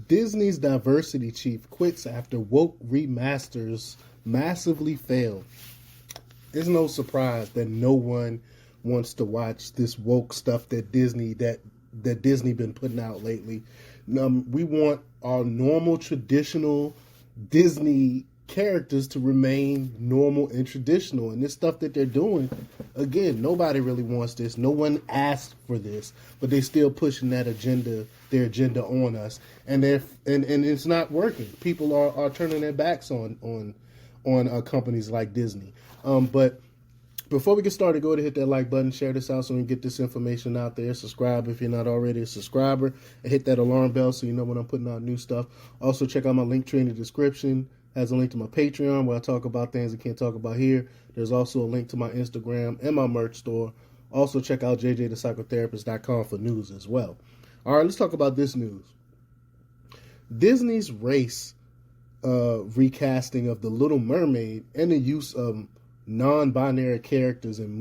Disney's diversity chief quits after woke remasters massively failed. It's no surprise that no one wants to watch this woke stuff that Disney been putting out lately. We want our normal traditional Disney characters to remain normal and traditional, and this stuff that they're doing, again, nobody really wants this. No one asked for this, but they still pushing their agenda on us, and it's not working. People are turning their backs on companies like Disney. But before we get started, go ahead and hit that like button, share this out so we can get this information out there. Subscribe if you're not already a subscriber, and hit that alarm bell so you know when I'm putting out new stuff. Also, check out my link tree in the description. Has a link to my Patreon where I talk about things I can't talk about here. There's also a link to my Instagram and my merch store. Also, check out jjthepsychotherapist.com for news as well. All right, let's talk about this news. Disney's race recasting of The Little Mermaid and the use of non-binary characters in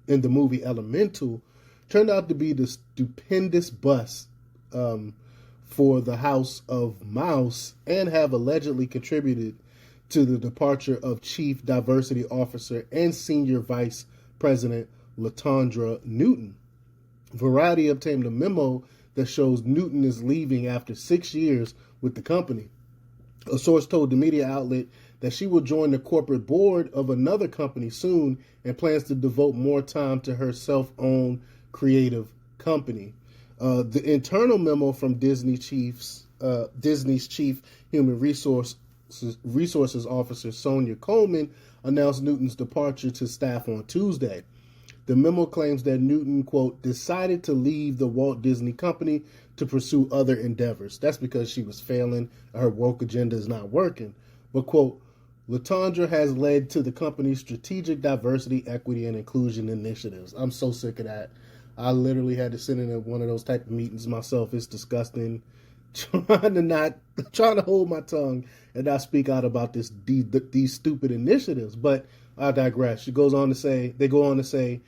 the movie Elemental turned out to be the stupendous bust for the House of Mouse, and have allegedly contributed to the departure of Chief Diversity Officer and Senior Vice President Latondra Newton. Variety obtained a memo that shows Newton is leaving after 6 years with the company. A source told the media outlet that she will join the corporate board of another company soon and plans to devote more time to her self-owned creative company. The internal memo from Disney's chief human resources officer Sonia Coleman announced Newton's departure to staff on Tuesday. The memo claims that Newton, quote, decided to leave the Walt Disney Company to pursue other endeavors. That's because she was failing. Her woke agenda is not working. But, quote, Latondra has led to the company's strategic diversity, equity, and inclusion initiatives. I'm so sick of that. I literally had to sit in one of those type of meetings myself. It's disgusting. Trying to hold my tongue and not speak out about these stupid initiatives. But I digress. They go on to say,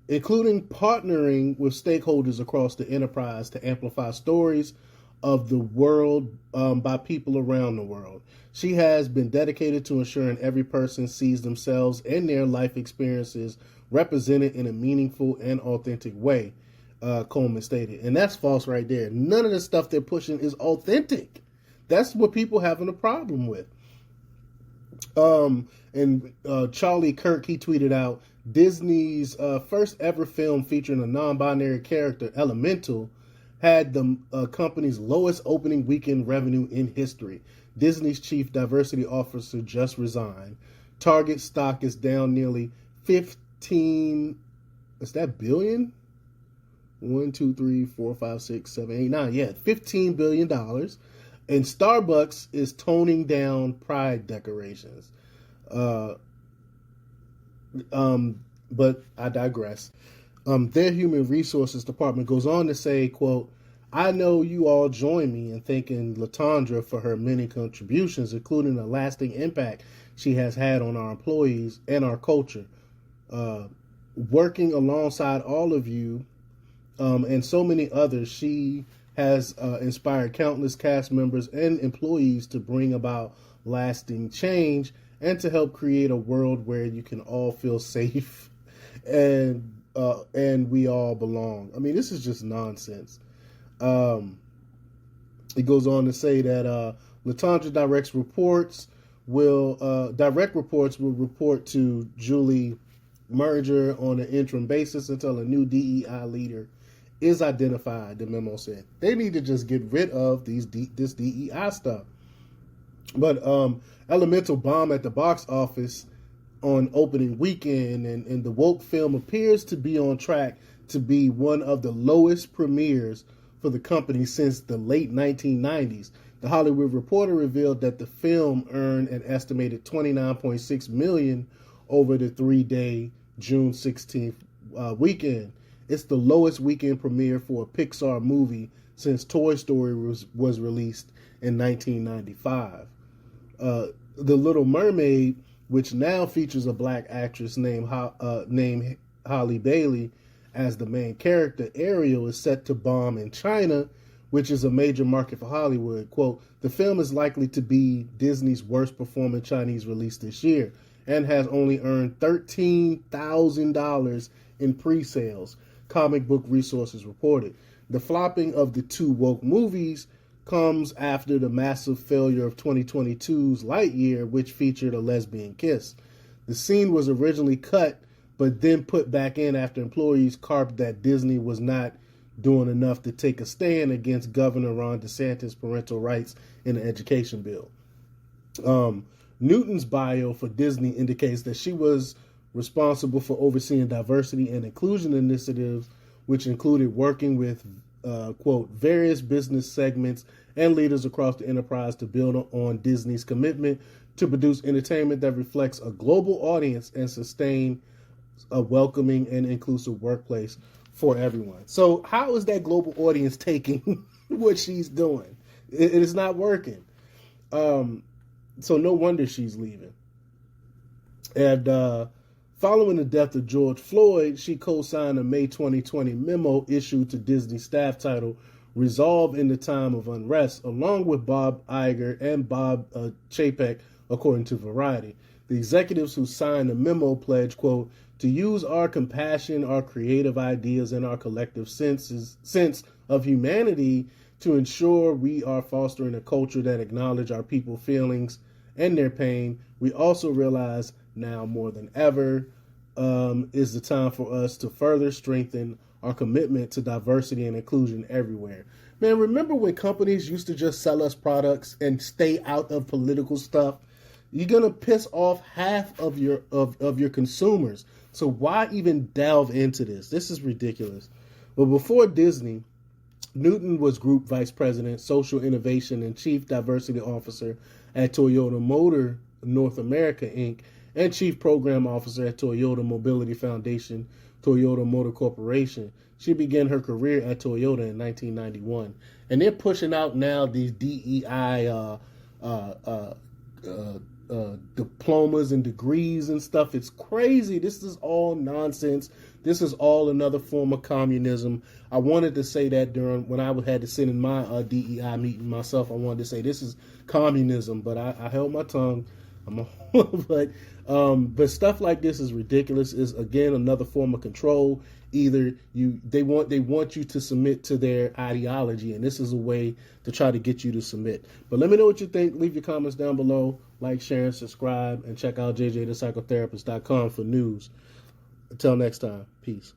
including partnering with stakeholders across the enterprise to amplify stories of the world by people around the world. She has been dedicated to ensuring every person sees themselves and their life experiences represented in a meaningful and authentic way, Coleman stated. And that's false right there. None of the stuff they're pushing is authentic. That's what people having a problem with. And Charlie Kirk, he tweeted out, Disney's first ever film featuring a non-binary character, Elemental, had the company's lowest opening weekend revenue in history. Disney's chief diversity officer just resigned. Target stock is down nearly 15, is that billion? 1, 2, 3, 4, 5, 6, 7, 8, 9. Yeah, $15 billion. And Starbucks is toning down pride decorations. But I digress. Their human resources department goes on to say, quote, I know you all join me in thanking Latondra for her many contributions, including the lasting impact she has had on our employees and our culture. Working alongside all of you and so many others, she has inspired countless cast members and employees to bring about lasting change and to help create a world where you can all feel safe and we all belong. I mean, this is just nonsense. It goes on to say that Latondra direct reports will report to Julie Merger on an interim basis until a new DEI leader is identified, the memo said. They need to just get rid of this DEI stuff. But Elemental bombed at the box office on opening weekend, and the woke film appears to be on track to be one of the lowest premieres for the company since the late 1990s. The Hollywood Reporter revealed that the film earned an estimated $29.6 million over the 3-day June 16th weekend. It's the lowest weekend premiere for a Pixar movie since Toy Story was released in 1995. The Little Mermaid, which now features a black actress named Halle Bailey as the main character, Ariel, is set to bomb in China which is a major market for Hollywood. Quote, the film is likely to be Disney's worst performing Chinese release this year and has only earned $13,000 in pre-sales, Comic Book Resources reported. The flopping of the two woke movies comes after the massive failure of 2022's Lightyear, which featured a lesbian kiss. The scene was originally cut, but then put back in after employees carped that Disney was not doing enough to take a stand against Governor Ron DeSantis' parental rights in the education bill. Newton's bio for Disney indicates that she was responsible for overseeing diversity and inclusion initiatives, which included working with, quote, various business segments and leaders across the enterprise to build on Disney's commitment to produce entertainment that reflects a global audience and sustain a welcoming and inclusive workplace for everyone. So how is that global audience taking what she's doing? It is not working. So no wonder she's leaving. And following the death of George Floyd, she co-signed a May 2020 memo issued to Disney staff titled Resolve in the Time of Unrest, along with Bob Iger and Bob Chapek, according to Variety. The executives who signed the memo pledged, quote, to use our compassion, our creative ideas, and our collective sense of humanity to ensure we are fostering a culture that acknowledges our people's feelings and their pain. We also realize now more than ever is the time for us to further strengthen our commitment to diversity and inclusion everywhere. Man, remember when companies used to just sell us products and stay out of political stuff? You're gonna piss off half of your consumers. So why even delve into this? This is ridiculous. But before Disney, Newton was Group Vice President, Social Innovation, and Chief Diversity Officer at Toyota Motor North America, Inc., and Chief Program Officer at Toyota Mobility Foundation, Toyota Motor Corporation. She began her career at Toyota in 1991. And they're pushing out now these DEI diplomas and degrees and stuff. It's crazy. This is all nonsense. This is all another form of communism. I wanted to say that during when I had to sit in my DEI meeting myself. I wanted to say this is communism, but I held my tongue. But stuff like this is ridiculous. Is again another form of control. Either they want you to submit to their ideology, and this is a way to try to get you to submit. But let me know what you think. Leave your comments down below. Like, share, and subscribe, and check out jjthepsychotherapist.com for news. Until next time, peace.